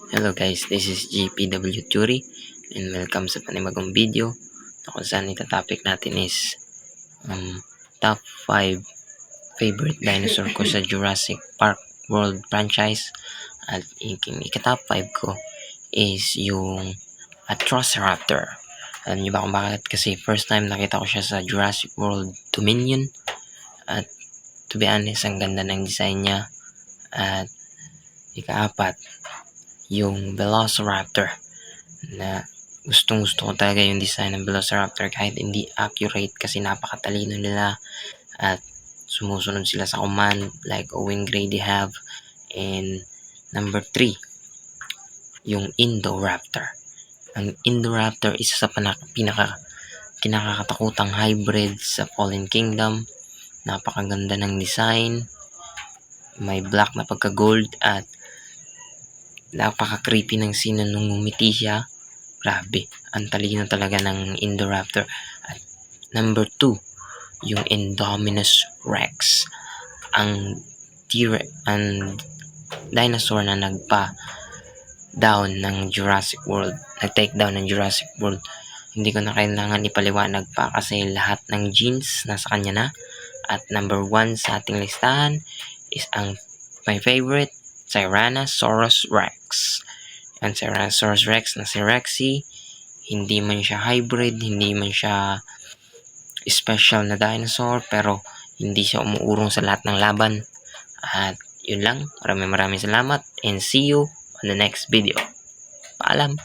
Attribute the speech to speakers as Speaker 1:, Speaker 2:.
Speaker 1: Hello guys, this is GPW Theory and welcome sa panibagong video na kung saan ita-topic natin is top 5 favorite dinosaur ko sa Jurassic Park World franchise. At ika-top 5 ko is yung Atrociraptor. Alam niyo ba kung bakit? Kasi first time nakita ko siya sa Jurassic World Dominion at to be honest, ang ganda ng design niya. At ika-apat, yung Velociraptor, na gustong gusto ko talaga yung design ng Velociraptor kahit hindi accurate kasi napakatalino nila at sumusunod sila sa command like Owen Grady have. And number 3, yung Indoraptor. Ang Indoraptor isa sa pinaka kinakakatakutang hybrid sa Fallen Kingdom. Napakaganda ng design, may black na pagka-gold at napaka-creepy ng scene nung ngumiti siya. Grabe, ang talino talaga ng Indoraptor. At number 2, yung Indominus Rex. Ang dinosaur na nagpa-down ng Jurassic World. Nag-take down ng Jurassic World. Hindi ko na kailangan ipaliwanag pa kasi lahat ng genes nasa kanya na. At number 1 sa ating listahan is ang my favorite, Tyrannosaurus Rex. Ang Tyrannosaurus Rex na si Rexy, hindi man siya hybrid, hindi man siya special na dinosaur, pero hindi siya umuurong sa lahat ng laban. At yun lang, maraming salamat and see you on the next video. Paalam!